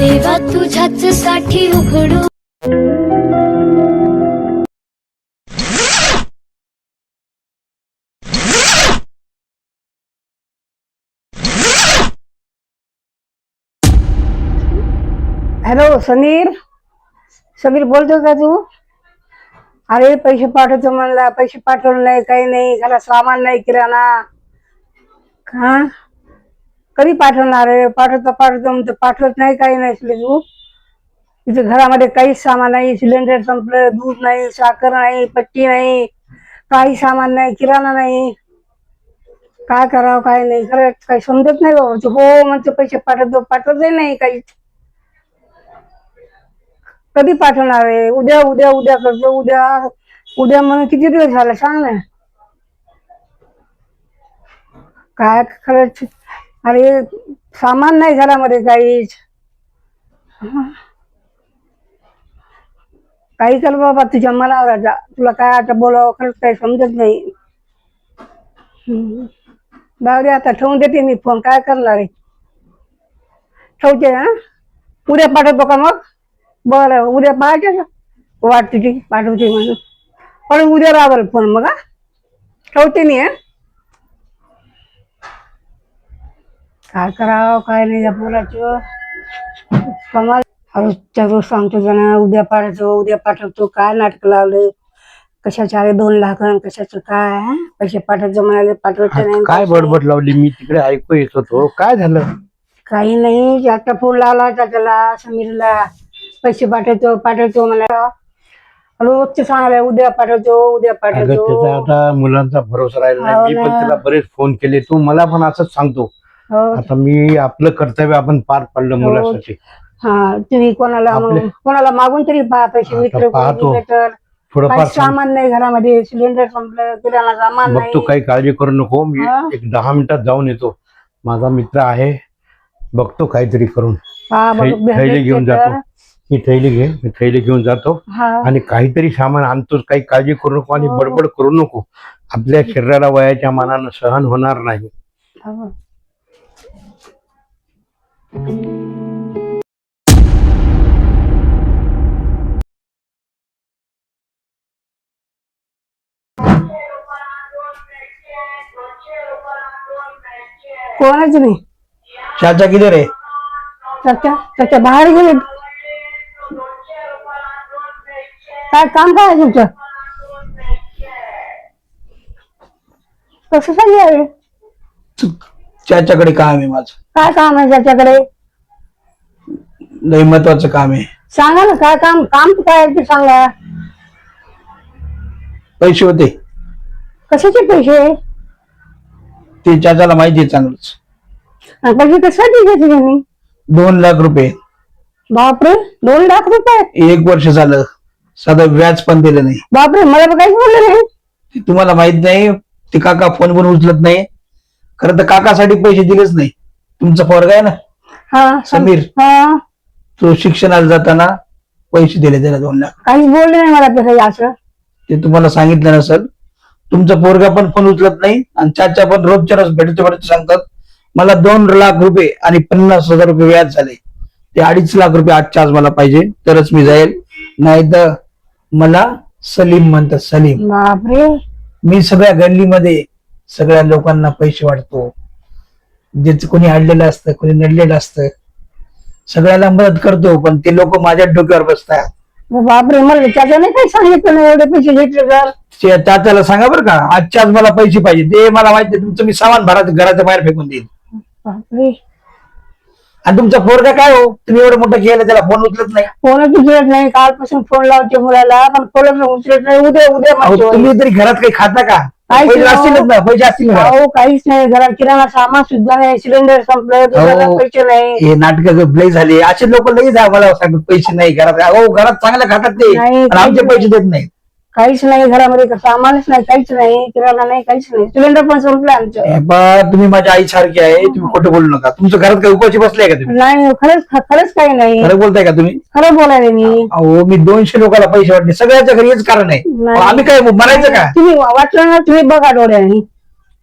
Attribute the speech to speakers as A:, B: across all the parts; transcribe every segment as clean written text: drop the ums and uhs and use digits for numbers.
A: देवा तुझ्याच साठी उघडू.
B: हॅलो समीर, समीर बोलतो का तू? अरे पैसे पाठवतो म्हणला, पैसे पाठवले नाही, काही नाही, घरात सामान नाही, किराणा. हा कधी पाठवणार आहे? पाठवतो पाठवतो म्हणतो, पाठवत नाही, काही नाही. तू तिथे घरामध्ये काहीच सामान नाही, सिलेंडर संपलं, दूध नाही, साखर नाही, पट्टी नाही, काही सामान नाही, किराणा नाही. काय करावं काय नाही, खरंच काही समजत नाही बाबा. तू हो म्हणतो पैसे पाठवतो, पाठवतही नाही काही. कधी पाठवणार आहे? उद्या उद्या उद्या करतो, उद्या उद्या म्हणून किती दिवस झाले सांग ना. काय खरंच, अरे सामान नाही घरामध्ये काहीच. काही कर बाबा, तुझ्या मनावर राजा. तुला काय आता बोलावं खरंच काही समजत नाही. बावरे आता ठेवून देते मी फोन. काय करणार आहे? ठेवते हा. उद्या पाठवतो का मग? बरं उद्या पाहायचं का? वाट तुझी पाठवते म्हणून, पण उद्या राहावं फोन मग. हा ठेवते मी. हा काय करावं काय नाही या पोराचं कमाल. रोजच्या रोज सांगतो जण उद्या पाठवतो उद्या पाठवतो. काय नाटक लावले? कशाचे अरे 2 लाख कशाचं काय? पैसे पाठवतो म्हणाले, पाठवायचे नाही.
C: काय बडबड लावली? मी तिकडे ऐकू येत होतो. काय झालं?
B: काही नाही, आता फोन लावला होता त्याला समीरला. पैसे पाठवतो पाठवतो मला रोजच सांगायला, उद्या पाठवतो उद्या
C: अगं
B: पाठवतो.
C: त्याचा आता मुलांचा भरोसा राहिला नाही.
B: हो
C: मी पण
B: ना.
C: त्याला बरेच फोन केले. तू मला पण असंच सांगतो.
B: हो
C: आता मी आपलं कर्तव्य आपण पार पाडलं मुलासाठी.
B: हा, तुम्ही कोणाला मागून तरी पहा पैसे.
C: आता
B: मित्र
C: पाहतो.
B: कोणी तर
C: थोडंफार
B: काही सामान नाही घरामध्ये, सिलेंडर संपलं, किराणा सामान
C: बघतो.
B: नाही.
C: काही काळजी करू नको. मी
B: हा.
C: एक 10 मिनिटात जाऊन येतो. माझा मित्र आहे, बघतो काहीतरी करून.
B: हा,
C: थैली घेऊन जातो. मी थैली घेऊन जातो
B: हा.
C: आणि काहीतरी सामान आणतो. काही काळजी करू नको आणि
B: हो.
C: बडबड करू नको. आपल्या शरीराला वयाच्या मानानं सहन होणार नाही.
B: हो. कोण आहे तुम्ही?
C: चाचा किधर आहे?
B: त्याच्या बाहेर गेले. काय काम काय आहे तुमचं? कसं चालू आहे?
D: त्याच्याकडे काम आहे माझं.
B: काय काम आहे त्याच्याकडे?
D: लय महत्वाचं काम आहे.
B: सांगा ना काय काम. काम काय आहे ते सांगा.
D: पैसे होते
B: कशाचे पैसे?
D: ते चाचाला माहिती आहे चांगलंच.
B: आणि पैसे कशासाठी घेतले त्यांनी?
D: 2 लाख रुपये.
B: बापरे, 2 लाख रुपये?
D: 1 वर्ष झालं, साधं व्याज पण दिलं नाही.
B: बापरे, मला तर काहीच बोलले नाही.
D: ते तुम्हाला माहित नाही. ते काका फोन पण उचलत नाही. खरं तर काकासाठी पैसे दिलेच नाही. तुमचा पोरगा आहे ना
B: हा
D: समीर,
B: हा,
D: तो शिक्षणाला जाताना पैसे दिले त्याला 2 लाख.
B: काहीच बोलले नाही मला तसं असं.
D: ते तुम्हाला सांगितलं नसेल. तुमचा पोरगा पण फोन उचलत नाही आणि चाचा पण रोजच्या रोज भेटते सांगतात मला 2 लाख रुपये आणि 50,000 रुपये व्याज झाले. ते 2.5 लाख रुपये आजच्या आज मला पाहिजे, तरच मी जाईल. नाही तर मला सलीम म्हणतात, सलीम.
B: बापरे.
D: मी सगळ्या गल्लीमध्ये सगळ्या लोकांना पैसे वाटतो. ज्याचं कोणी अडलेलं असतं, कोणी नडलेलं असतं, सगळ्याला मदत करतो. पण ते लोक माझ्या डोक्यावर बसतात.
B: बापरे, मला त्याच्याने काही सांगितलं नाही एवढे पैसे घेतले तर.
D: चाचाला सांगा बरं का, आजच्या आज मला पैसे पाहिजे. ते मला माहिती आहे तुमचं मी सामान घराच्या बाहेर फेकून देईन.
B: बापरे.
D: आणि तुमचा पोरगा काय हो, तुम्ही एवढं मोठं केलं त्याला फोन उचलत नाही.
B: फोनच उचलत नाही. कालपासून फोन लावते मुलाला, पण फोनच उचलत नाही. उद्या उद्या
D: अहो,
B: म्हणतो.
D: तुम्ही तरी घरात काही खाता का?
B: काहीच
D: पैसे
B: नाही.
D: असतीलच ना, पैसे असतील ना घरात.
B: अहो काहीच नाही घरात. किराणा सामान सुद्धा नाही. सिलेंडर संपलं, दुधाला
D: अहो,
B: पैसे नाही.
D: हे नाटक लई झाली. असे लोक लई मला सांगतात पैसे नाही घरात. अहो घरात चांगलं खातात ते,
B: नाही,
D: आणि आमचे पैसे देत नाही.
B: काहीच नाही घरामध्ये. सामानच नाही, काहीच नाही. किराणा नाही, काहीच नाही. सिलेंडर पण संपलं आमचं.
D: हे पहा, तुम्ही माझ्या आई सारखी आहे. तुम्ही खोटं बोलू नका. तुमच्या घरात काही उपाशी बसले का तुम्ही?
B: नाही, खरंच काही नाही.
D: खरं बोलताय का तुम्ही?
B: खरं बोलायला मी.
D: अहो मी 200 लोकांना पैसे वाटले. सगळ्याच्या घरी हेच कारण आहे.
B: नाही.
D: आम्ही काय मरायचं का?
B: तुम्ही वाटलं ना, तुम्ही बघा डोळ्याने.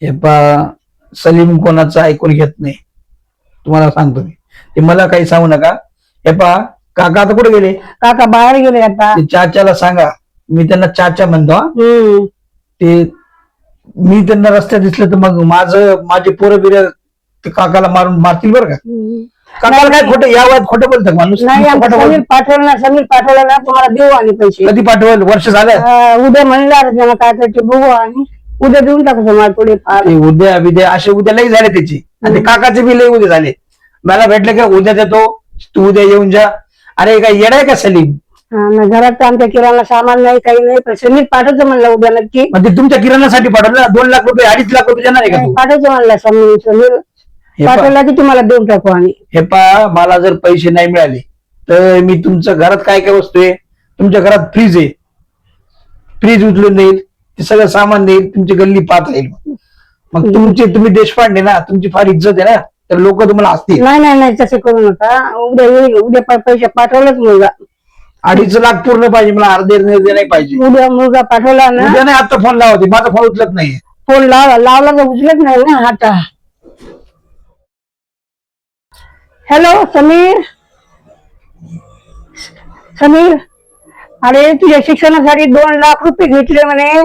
D: हे पहा, सलीम कोणाचं ऐकून घेत नाही. तुम्हाला सांगतो मी. ते मला काही सांगू नका. हे पहा काका आता कुठे गेले?
B: काका बाहेर गेले आता.
D: ते चाच्याला सांगा, मी त्यांना चाचा म्हणतो हा.
B: हम्म.
D: ते मी त्यांना रस्त्यात दिसलं तर मग माझे पोरं बिरं ते काकाला मारतील बरं का. काकाला काय खोटं या वयात खोटं बोलतात माणूस.
B: नाही
D: नुसतं खोटं
B: समीर
D: बोलतं.
B: पाठवलं ना तुम्हाला देऊ आणि पैसे.
D: कधी पाठवल? वर्ष झालं.
B: उद्या म्हणणार त्यांना काय करते बघू आणि उद्या देऊन टाकू तुम्हाला थोडे फार.
D: ते उद्या बिद्या असे उद्या लई झाले त्याची, आणि ते काकाचे बी लई उद्या झाले. मला भेटले का उद्या देतो, तू उद्या येऊन जा. अरे काय येडाय का सलीम?
B: घरात तर आमच्या किराणा सामान नाही काही नाही पण समीर पाठवतो म्हणलं उद्या नक्की.
D: म्हणजे तुमच्या किराणासाठी पाठवलं ना? 2 लाख रुपये 2.5 लाख रुपये देणार आहे का तू?
B: पाठवतो म्हणलं समीर
D: हे पहा.
B: पाठवला की तुम्हाला देऊन टाकू आणि.
D: हे पहा, मला जर पैसे नाही मिळाले तर मी तुमच्या घरात काय काय वस्तू आहे, तुमच्या घरात फ्रीज आहे, फ्रीज उचलून देईल, ते सगळं सामान देईल, तुमची गल्ली पाहता येईल. मग तुम्ही देशपांडे ना, तुमची फार इज्जत आहे ना, तर लोक तुम्हाला असतील.
B: नाही तसे करू नका. उद्या येईल, उद्या पैसे पाठवलंच मुलगा.
D: 2.5 लाख पूर्ण पाहिजे मला, अर्धे नाही पाहिजे.
B: उद्या मुलगा पाठवला ना.
D: उद्या नाही, आता फोन लावते, माझा फोन उचलत नाही.
B: फोन लावला तर उचलत नाही ना आता. हॅलो समीर अरे तुझ्या शिक्षणासाठी 2 लाख रुपये घेतले म्हणे.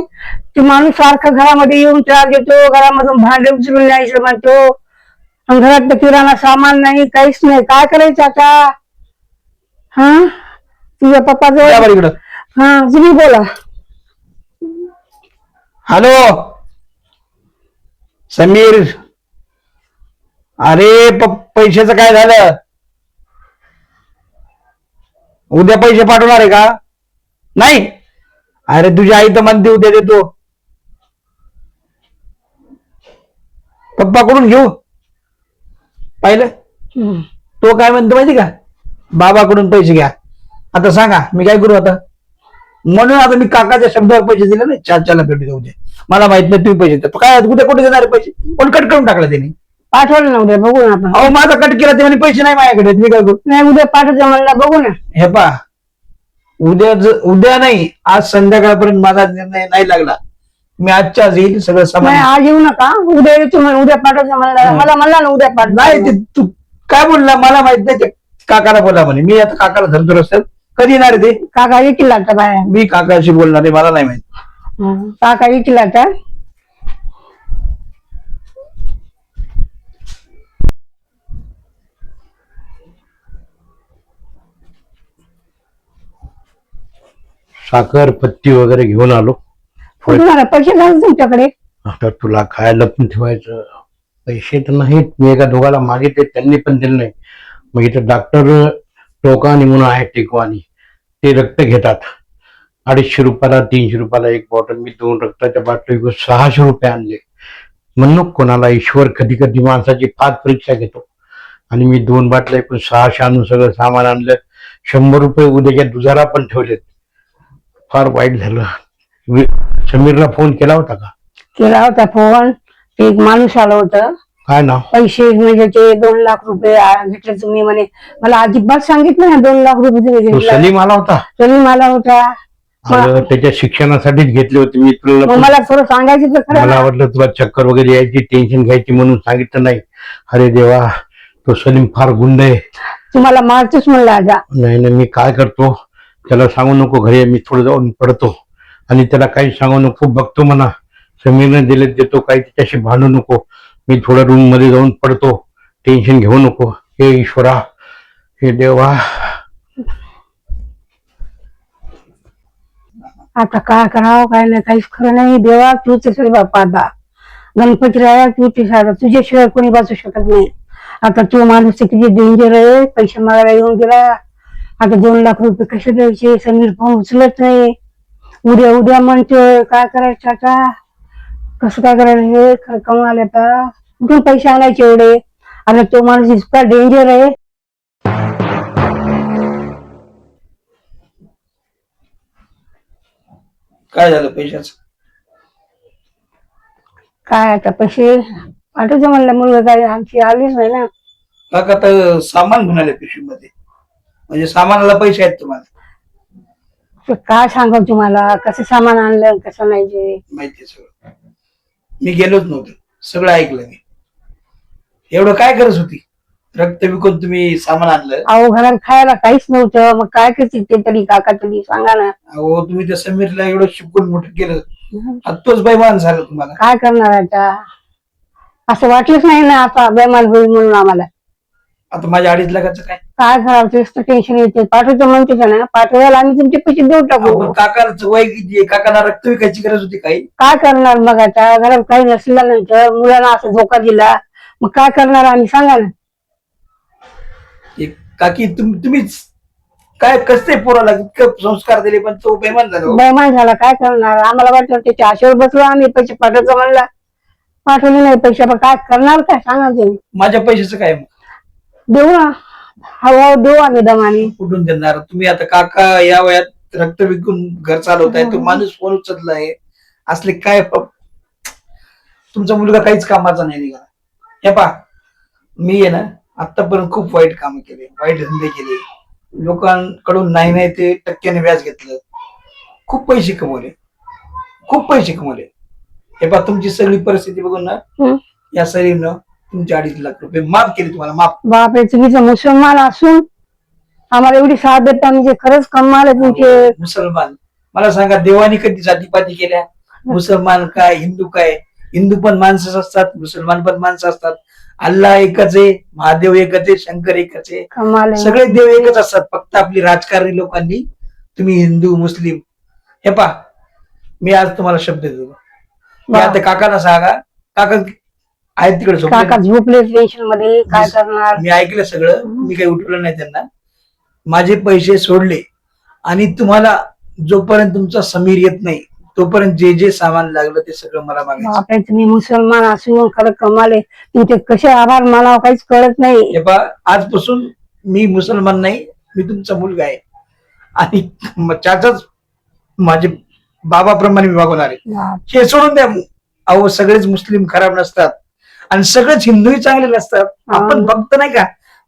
B: ते माणूस सारखं घरामध्ये येऊन त्रास देतो, घरामधून भांडे उचलून न्यायचं म्हणतो, आणि घरात तर किराणा सामान नाही, काहीच नाही. काय करायचं आता? हा तुझ्या
D: या
B: पप्पाजवळ.
D: बरं इकडं.
B: हा तुम्ही बोला.
D: हॅलो समीर, अरे पैशाचं काय झालं? उद्या पैसे पाठवणार आहे का? नाही. अरे तुझी आई तर म्हणते उद्या देतो. पप्पाकडून घेऊ. पाहिलं तो काय म्हणतो माहिती का? बाबाकडून पैसे घ्या. आता सांगा मी काय करू आता? म्हणून आता मी काकाच्या शब्दावर पैसे दिले नाही. चाच्याला भेटू देऊ दे, मला माहित नाही तुम्ही पैसे देतो काय. उद्या कुठे देणार पैसे? पण कट करून टाकला त्यांनी.
B: पाठवलं ना उद्या बघू ना आपण.
D: अहो माझा कट केला ते म्हणे पैसे नाही माझ्याकडे, मी काय करू?
B: नाही उद्या पाठवतो म्हणलं बघू ना.
D: हे पा, उद्या नाही, आज संध्याकाळपर्यंत माझा निर्णय नाही लागला, मी आजच्या आज येईल सगळं
B: नाही
D: सामान.
B: आज येऊ नका, उद्या येतो उद्या पाठवतो म्हणलं. मला म्हणला ना उद्या पाठव.
D: नाही ते तू काय बोलला मला माहित नाही. ते काकाला बोला म्हणे, मी आता काकाला धरतो रस्त्यात. कधी येणार आहे ते?
B: काका येतील आता बाहेर.
D: मी काकाशी बोलणार आहे, मला नाही माहित.
B: काका येतील आता.
C: साखर पत्ती वगैरे घेऊन आलो.
B: तुम्हाला पैसे झाले तुमच्याकडे?
C: आता तुला काय लपून ठेवायचं? पैसे तर नाहीत. मी एका दोघाला मागितले, त्यांनी पण दिले नाही. मग इथं डॉक्टर टोकानी म्हणून आहे टेकवानी, ते रक्त घेतात. 250 रुपयाला 300 रुपयाला एक बॉटल. मी 2 रक्ताच्या बाटली 600 रुपये आणले. म्हणून कोणाला ईश्वर कधी कधी माणसाची फार परीक्षा घेतो. आणि मी 2 बाटल्या पण 600 आणून सगळं सामान आणलं. 100 रुपये उद्याच्या दुधारा पण ठेवलेत. फार वाईट झालं. समीरला फोन केला होता का?
B: केला होता फोन. ते एक माणूस आलं होतं.
C: काय नाव?
B: पैसे म्हणजे ते 2 लाख रुपये घेतले तुम्ही म्हणे. मला अजिबात सांगितलं ना 2 लाख रुपये तुम्ही
C: तो
B: घेतले.
C: सलीम आला होता.
B: सलीम आला होता.
C: अरे, त्याच्या शिक्षणासाठीच घेतले होते मी.
B: मग
C: तुला
B: मला थोडं सांगायचं तर खरं
C: मला
B: ना.
C: वाटलं तुला चक्कर वगैरे यायची, टेन्शन घ्यायची म्हणून सांगितलं नाही. अरे देवा, तो सलीम फार गुंड आहे.
B: तुम्हाला मारतोच म्हणलं आता.
C: नाही मी काय करतो, त्याला सांगू नको घरी मी थोडं जाऊन पडतो, आणि त्याला काही सांगू नको. बघतो म्हणा समीरने दिले देतो, काही त्याच्याशी भांडू नको. मी थोडं रूम मध्ये जाऊन पडतो, टेन्शन घेऊ नको. हे ईश्वरा, हे देवा.
B: आता काय करावं काय नाही काहीच खरं नाही. देवा तूच आहे बापा. आता गणपती राया तूच आहे. तुझ्याशिवाय कोणी वाचू शकत नाही. आता तू माणूस किती डेंजर आहे. पैसे मागायला येऊन गेला. आता 2 लाख रुपये कसे द्यायचे? समीर फोन उचलत नाही. उद्या म्हणतोय. काय करायचं आता? कसं काय करायचं? हे कमाल आता कुठून पैसे आणायचे एवढे? आता तो माणूस इतका डेंजर आहे.
D: काय झालं पैशाचं?
B: काय आता पैसे पाठवतो म्हणलं. मुलगा काय आमची आलीच नाही ना.
D: काका तर सामान घेऊन आले पिशवीमध्ये, म्हणजे सामानाला पैसे आहेत तुम्हाला?
B: ते काय सांगाव तुम्हाला, कसं सामान आणलं कसं नाही ते
D: माहिती सगळं. मी गेलोच नव्हतो, सगळं ऐकलं मी. एवढं काय करत होती? रक्त विकून तुम्ही सामान आणलं.
B: अहो घरात खायला काहीच नव्हतं, मग काय करते ते तरी काका तुम्ही सांगा ना.
D: अहो तुम्ही त्या समीरला एवढं शिकून मोठं केलं, आता तोच बैमान झाला तुम्हाला.
B: काय करणार आता, असं वाटलंच नाही ना आता बेमान होईल म्हणून आम्हाला.
D: आता माझ्या 2.5 लाखाचं काय?
B: काय करावं तेच तर टेन्शन येते. पाठवतो म्हणते का ना, पाठवायला आम्ही तुमचे पैसे देऊ टाकू.
D: अहो, काकाचं वय किती आहे? काकांना रक्त विकायची गरज होती काही?
B: काय करणार मग आता, घरात काही नसल्यानंतर मुलांना असं धोका दिला, मग काय करणार आम्ही सांगा ना.
D: काकी तुम्हीच काय कसते पोराला इतकं संस्कार दिले पण तो बेमान झाला हो.
B: बेमान झाला, काय करणार. आम्हाला वाटलं त्याच्या आशेवर बसलो आम्ही, पैसे पाठवतो म्हणला, पाठवले नाही पैसे. पण काय करणार काय सांगा तुम्ही.
D: माझ्या पैशाचं काय मग?
B: देऊ ना, हवा देऊ आम्ही दमाने.
D: कुठून देणार तुम्ही? आता काका या वयात रक्त विकून घर चालवताय, तो माणूस फोन उचलला आहे असले काय तुमचा मुलगा काहीच कामाचा नाही निघाला. हे पा, मी आहे ना आतापर्यंत खूप वाईट काम केले, वाईट धंदे केले, लोकांकडून नाही ते टक्क्याने व्याज घेतलं, खूप पैसे कमवले, खूप पैसे कमवले. हे पा, तुमची सगळी परिस्थिती बघून ना या सरीनं तुमचे 2.5 लाख रुपये माफ केले तुम्हाला, माफ.
B: बापरे, तुम्ही मुसलमान असून आम्हाला एवढी साथ देता म्हणजे खरंच कमाल आहे तुमचे.
D: मुसलमान, मला सांगा देवानी कधी जातीपाती केल्या? मुसलमान काय, हिंदू काय? हिंदू पण माणसं असतात, मुसलमान पण माणसं असतात. अल्लाह एकच आहे, महादेव एकच आहे, शंकर एकच आहे,
B: कमाल आहे.
D: सगळे देव एकच असतात. फक्त आपली राजकारणी लोकांनी तुम्ही हिंदू मुस्लिम. हे पा, मी आज तुम्हाला शब्द देतो, मी आता काकाला सांगा, काका आहेत तिकडे झोपले.
B: काका झोपले टेन्शन मध्ये, काय करणार.
D: मी ऐकलं सगळं, मी काही उठवलं नाही त्यांना. माझे पैसे सोडले आणि तुम्हाला जोपर्यंत तुमचा समीर येत नाही तोपर्यंत जे जे सामान लागलं ते सगळं मला मागायचं.
B: बापरे, तुम्ही मुसलमान असून खरं कमाल आहे तुमचे. कसे आभार मानावं काहीच कळत नाही.
D: हे पहा, आजपासून मी मुसलमान नाही, मी तुमचा मुलगा आहे आणि चाचाच माझे बाबाप्रमाणे मी वागवणार आहे. हे सोडून द्या. अहो, सगळेच मुस्लिम खराब नसतात आणि सगळेच हिंदूही चांगले नसतात. आपण फक्त नाही का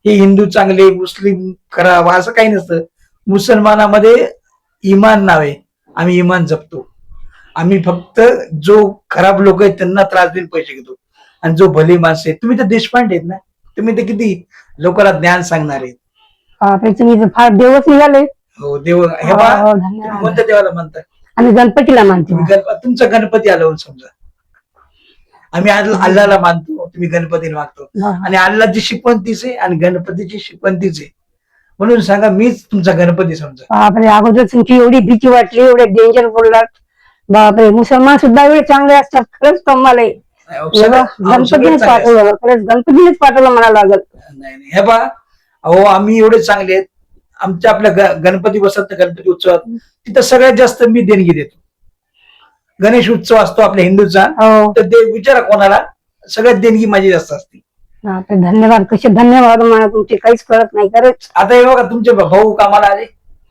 D: हे हिंदू चांगले मुस्लिम खराब असं काही नसतं. मुसलमानामध्ये इमान नाव आहे, आम्ही इमान जपतो. आम्ही फक्त जो खराब लोक आहेत त्यांना त्रास देऊन पैसे घेतो आणि जो भले माणसं आहेत, तुम्ही तर देशपांडे आहेत ना, तुम्ही तर किती लोकांना ज्ञान सांगणार आहेत.
B: बापरे, तुम्ही तर फार देवच निघाले.
D: हो, देव. हे
B: हो,
D: पहा,
B: धन्यवाद.
D: तुम्ही कोणत्या देवाला म्हणता?
B: आम्ही गणपतीला मानतो.
D: तुम्ही तुमचा गणपती आला म्हणून समजा. आम्ही अल्लाला मानतो, तुम्ही गणपतीला मागतो आणि अल्लाची शिकवण तीच आहे आणि गणपतीची शिकवण तीच आहे. म्हणून सांगा, मीच तुमचा गणपती समजा.
B: बापरे, अगोदर तुमची एवढी भीती वाटली, एवढे डेंजर बोललात. बापरे, मुसलमान सुद्धा एवढे चांगले असतात. खरंच कमाल आहे. गणपतीनेच पाठवलं, खरंच गणपतीनेच पाठवलं म्हणावं लागत.
D: नाही नाही, हे पहा, अहो आम्ही एवढे चांगले आहेत. आमच्या आपल्या गणपती बसत गणपती उत्सवात तिथं सगळ्यात जास्त मी देणगी देतो. गणेश उत्सव असतो आपल्या हिंदूचा, तर ते विचारा कोणाला, सगळ्यात देणगी माझी जास्त असते.
B: धन्यवाद. कसे धन्यवाद मला तुमचे काहीच कळत नाही खरंच.
D: आता हे बघा, तुमचे भाऊ कामाला आले,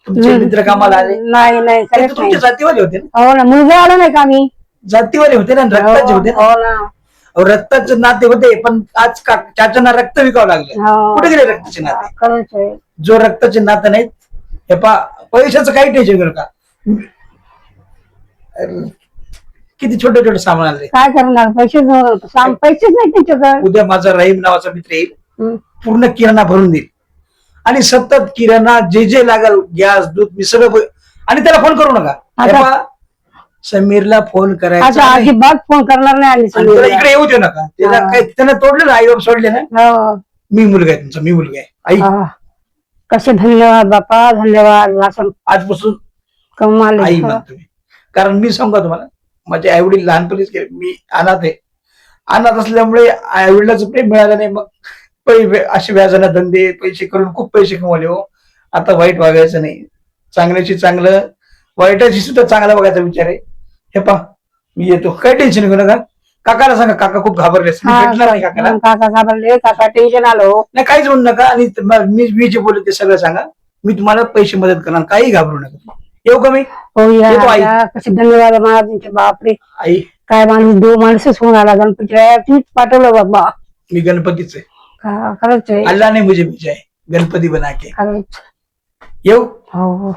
D: तुमचे मित्र कामाला आले.
B: नाही नाही, खरंच नाही.
D: तुमच्या जातीवाले होते ना?
B: हो ना, मुलगा आला नाही का आम्ही?
D: जातीवाले होते ना, रक्ताचे होते ना.
B: हो ना,
D: रक्ताचे नाते होते, पण आज चाचांना रक्त विकावं लागलं. कुठे गेले रक्ताचे नाते?
B: खरंच आहे.
D: जो रक्ताचे नाते नाहीत, हे पा, पैशाचं काही टेन्शन करू का. किती छोटे छोटे सामान आले.
B: काय करणार, पैसेच नाही त्याच्याकडे.
D: उद्या माझा रहीम नावाचा मित्र येईल, पूर्ण किराणा भरून देईल आणि सतत किराणा जे जे लागेल, गॅस दूध मी सगळं. आणि त्याला फोन करू नका. हे पहा, समीरला फोन करायचा,
B: अजिबात फोन करणार नाही आम्ही.
D: त्याला इकडे येऊ देऊ नका. त्याला काय, त्यानं तोडलं ना, आई बाप सोडले ना. मी मुलगा आहे तुमचा, मी मुलगा आहे. आई,
B: कसे धन्यवाद बापा, धन्यवाद. असं
D: आजपासून
B: कमाल
D: आई म्हणतो मी. कारण मी सांगा तुम्हाला, माझे आई वडील लहानपणीच गेले, मी अनाथ आहे. अनाथ असल्यामुळे आई वडिलांचं प्रेम मिळालं नाही. मग असे व्याजाने धंदे पैसे करून खूप पैसे कमवले. हो, आता वाईट वागायचं नाही, चांगल्याशी चांगलं, वाईटाशी सुद्धा चांगला बघायचा विचार आहे. हे पहा, मी येतो, काय टेन्शन घेऊ नका. काकाला सांगा, काका खूप घाबरले, भेटणार नाही काकाला.
B: काका घाबरले, काका टेन्शन आलो.
D: नाही, काहीच म्हणू नका. आणि मी जे बोलले ते सगळं सांगा, मी तुम्हाला पैसे मदत करणार, काही घाबरू नका. येऊ का मी?
B: हो
D: येतो आई.
B: या, कसे धन्यवाद मला तुमचे. बापरे,
D: आई,
B: काय माणूस, दो माणूसच होऊन आला गणपतीला. तुम्हीच पाठवलं बाबा.
D: मी गणपतीच आहे.
B: खरंच आहे.
D: अल्लाह ने मुझे भेजा है, गणपती बना के.
B: खरंच.
D: येऊ?
B: हो.